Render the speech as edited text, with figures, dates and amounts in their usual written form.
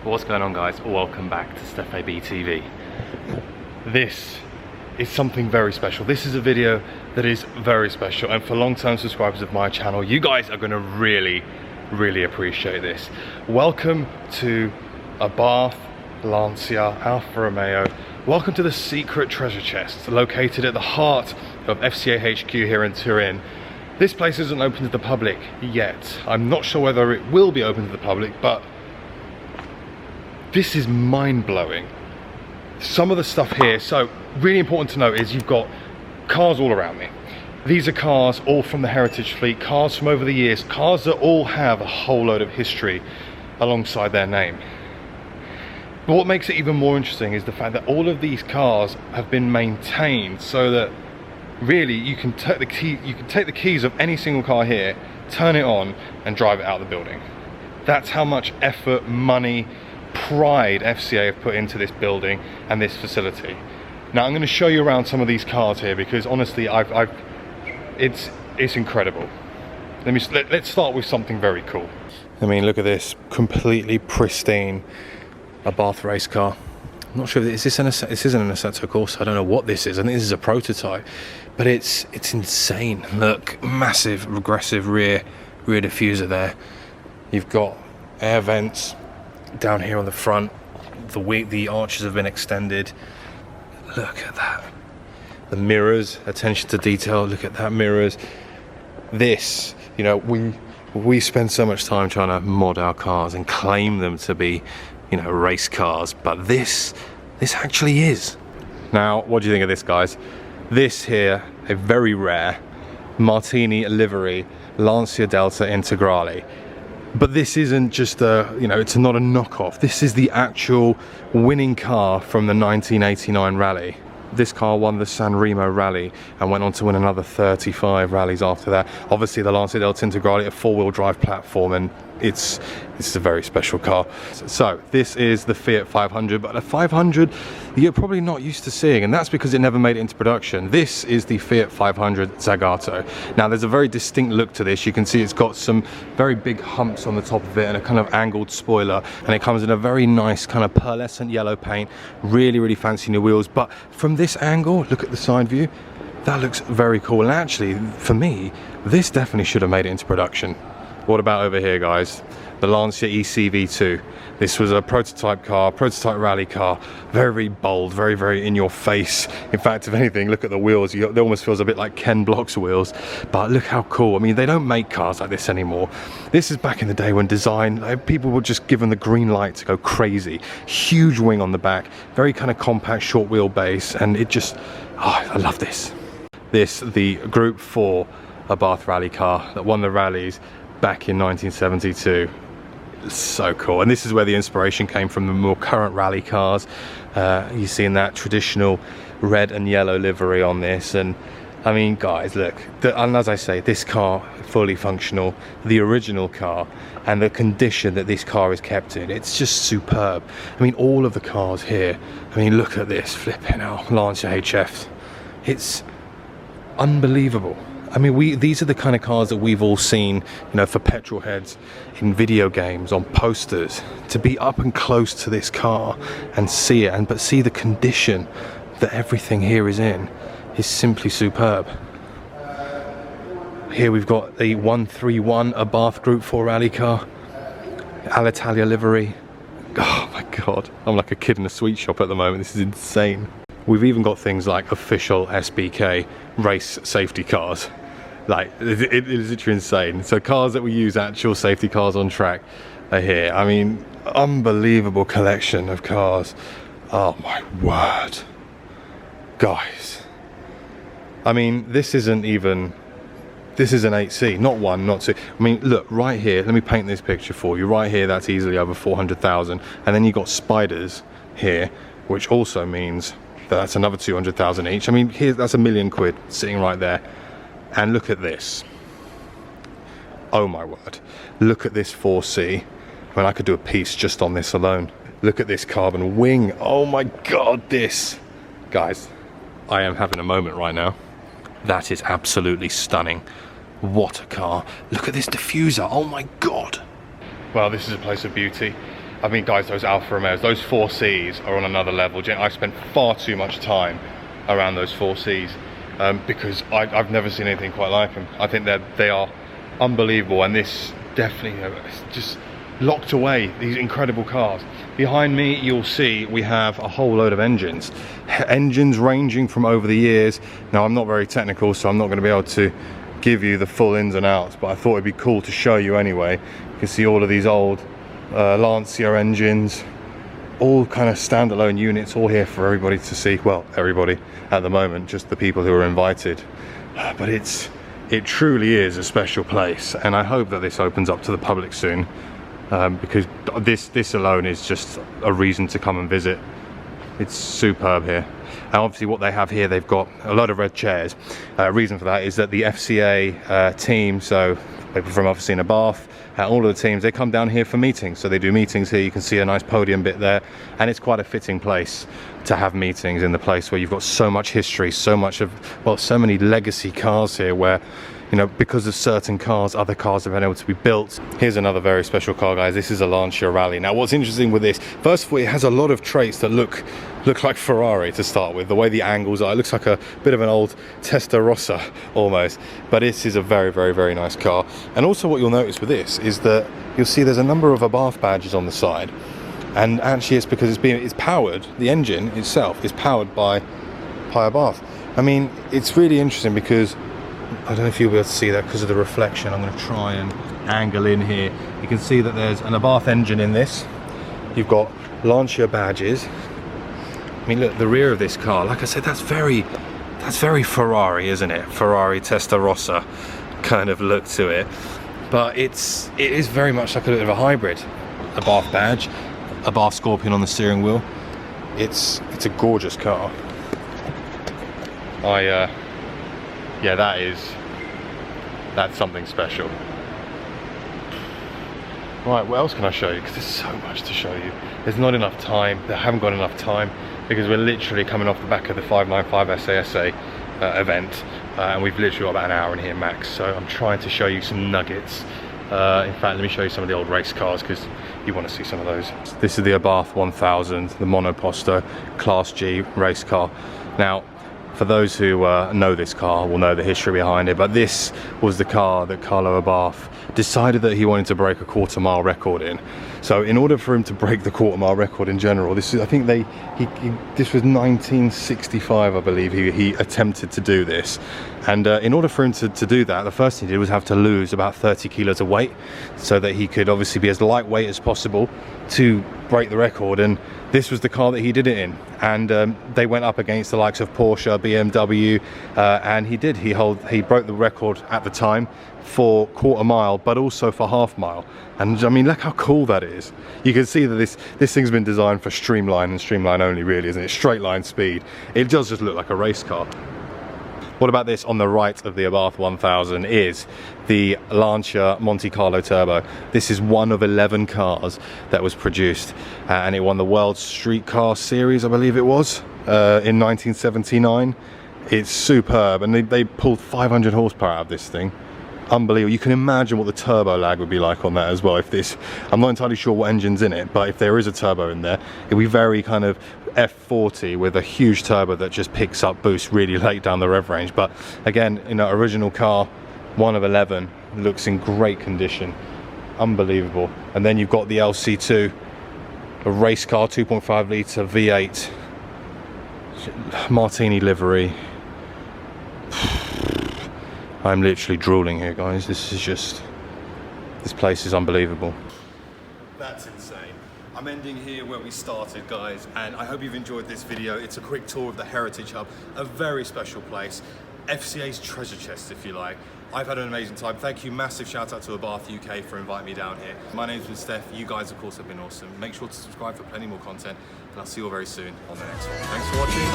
What's going on, guys? Welcome back to Stef ABtv. This is something very special. This is a video that is very special, and for long-term subscribers of my channel, you guys are going to really appreciate this. Welcome to Abarth Lancia Alfa Romeo. Welcome to the secret treasure chest located at the heart of FCA HQ here in Turin. This place isn't open to the public yet. I'm not sure whether it will be open to the public, but this is mind-blowing. Some of the stuff here, so really important to note is you've got cars all around me. These are cars all from the heritage fleet, cars from over the years, cars that all have a whole load of history alongside their name. But what makes it even more interesting is the fact that all of these cars have been maintained so that really you can take the keys of any single car here, turn it on and drive it out of the building. That's how much effort, money, pride FCA have put into this building and this facility. Now I'm going to show you around some of these cars here because honestly it's incredible. Let's start with something very cool. I mean, look at this completely pristine Abarth race car. I'm not sure if this isn't an Assetto Corsa. I don't know what this is. I think this is a prototype, but it's insane. Look, massive regressive rear diffuser there. You've got air vents down here on the front. The arches have been extended. Look at that. The mirrors, attention to detail. Look at that, mirrors. This, you know, we spend so much time trying to mod our cars and claim them to be, you know, race cars, but this actually is. Now, what do you think of this, guys? This here, a very rare Martini livery Lancia Delta Integrale. But this isn't just a, you know, it's not a knockoff. This is the actual winning car from the 1989 rally. This car won the San Remo rally and went on to win another 35 rallies after that. Obviously the Lancia Delta Integrale, a four-wheel drive platform, and it's a very special car. So this is the Fiat 500, but a 500 you're probably not used to seeing, and that's because it never made it into production. This is the Fiat 500 Zagato. Now there's a very distinct look to this. You can see it's got some very big humps on the top of it and a kind of angled spoiler, and it comes in a very nice kind of pearlescent yellow paint, really fancy new wheels. But from this angle, look at the side view, that looks very cool, and actually for me this definitely should have made it into production. What about over here, guys? The Lancia ECV2. This was a prototype car, prototype rally car, very bold, very in your face. In fact, if anything, look at the wheels. They almost feels a bit like Ken Block's wheels, but look how cool. I mean, they don't make cars like this anymore. This is back in the day when design, people were just given the green light to go crazy. Huge wing on the back, very kind of compact, short wheelbase, and it just, oh, I love this. This, the Group 4 Abarth rally car that won the rallies back in 1972. So cool. And this is where the inspiration came from, the more current rally cars. You see in that traditional red and yellow livery on this. And I mean, guys, look, and as I say, this car fully functional, the original car, and the condition that this car is kept in, it's just superb. I mean, all of the cars here, I mean, look at this, flipping out, Lancia HF. It's unbelievable. I mean, these are the kind of cars that we've all seen, you know, for petrol heads in video games, on posters. To be up and close to this car and see it, but see the condition that everything here is in, is simply superb. Here we've got the 131 Abarth Group 4 rally car, Alitalia livery. Oh my God, I'm like a kid in a sweet shop at the moment. This is insane. We've even got things like official SBK race safety cars. Like, it is literally insane. So cars that we use, actual safety cars on track, are here. I mean, unbelievable collection of cars. Oh my word. Guys. I mean, this is an 8C, not one, not two. I mean, look, right here, let me paint this picture for you. Right here, that's easily over 400,000. And then you've got spiders here, which also means that's another 200,000 each. I mean, that's £1 million sitting right there. And look at this. Oh my word. Look at this 4C. I mean, I could do a piece just on this alone. Look at this carbon wing. Oh my God, this. Guys, I am having a moment right now. That is absolutely stunning. What a car. Look at this diffuser. Oh my God. Well, this is a place of beauty. I mean, guys, those Alfa Romeos, those 4Cs are on another level. I've spent far too much time around those 4Cs because I've never seen anything quite like them. I think they are unbelievable, and this definitely, you know, just locked away these incredible cars. Behind me, you'll see we have a whole load of engines ranging from over the years. Now, I'm not very technical, so I'm not going to be able to give you the full ins and outs, but I thought it'd be cool to show you anyway. You can see all of these old Lancia engines, all kind of standalone units, all here for everybody to see. Well, everybody at the moment, just the people who are invited. But it truly is a special place, and I hope that this opens up to the public soon, because this alone is just a reason to come and visit. It's superb here. And obviously what they have here, they've got a lot of red chairs. Reason for that is that the FCA team, so people from obviously in Abarth, all of the teams, they come down here for meetings. So they do meetings here. You can see a nice podium bit there, and it's quite a fitting place to have meetings, in the place where you've got so much history, so much of, well, so many legacy cars here, where, you know, because of certain cars, other cars have been able to be built. Here's another very special car, guys. This is a Lancia Rally. Now, what's interesting with this, first of all, it has a lot of traits that look like Ferrari to start with. The way the angles are, it looks like a bit of an old Testarossa almost. But this is a very, very, very nice car. And also what you'll notice with this is that you'll see there's a number of Abarth badges on the side. And actually it's because it's powered, the engine itself is powered by Abarth. I mean, it's really interesting because, I don't know if you'll be able to see that because of the reflection. I'm going to try and angle in here. You can see that there's an Abarth engine in this. You've got Lancia badges. I mean, look, the rear of this car, like I said, that's very Ferrari, isn't it? Ferrari Testarossa kind of look to it. But it is very much like a bit of a hybrid. Abarth badge, Abarth Scorpion on the steering wheel. It's a gorgeous car. Yeah, that's something special. Right, what else can I show you? Because there's so much to show you. There's not enough time. They haven't got enough time because we're literally coming off the back of the 595 SASA event, and we've literally got about an hour in here max. So I'm trying to show you some nuggets. In fact, let me show you some of the old race cars because you want to see some of those. This is the Abarth 1000, the monoposto Class G race car. Now, for those who know this car, will know the history behind it, but this was the car that Carlo Abarth decided that he wanted to break a quarter-mile record in. So in order for him to break the quarter-mile record in general, this was 1965, I believe, he attempted to do this. And in order for him to do that, the first thing he did was have to lose about 30 kilos of weight so that he could obviously be as lightweight as possible to break the record. And this was the car that he did it in. And they went up against the likes of Porsche, BMW, and he did. He broke the record at the time for quarter mile, but also for half mile. And I mean, look how cool that is. You can see that this thing's been designed for streamline and streamline only, really, isn't it? Straight line speed. It does just look like a race car. What about this? On the right of the Abarth 1000 is the Lancia Monte Carlo Turbo. This is one of 11 cars that was produced, and it won the World Street Car Series, I believe it was, in 1979. It's superb, and they pulled 500 horsepower out of this thing. Unbelievable. You can imagine what the turbo lag would be like on that as well. If this, I'm not entirely sure what engine's in it, but if there is a turbo in there, it'll be very kind of F40 with a huge turbo that just picks up boost really late down the rev range. But again, you know, original car, one of 11, looks in great condition. Unbelievable. And then you've got the LC2, a race car, 2.5 litre V8, Martini livery. I'm literally drooling here, guys. This place is unbelievable. That's insane. I'm ending here where we started, guys, and I hope you've enjoyed this video. It's a quick tour of the Heritage Hub, a very special place. FCA's treasure chest, if you like. I've had an amazing time. Thank you, massive shout out to Abarth UK for inviting me down here. My name's been Stef. You guys, of course, have been awesome. Make sure to subscribe for plenty more content, and I'll see you all very soon on the next one. Thanks for watching.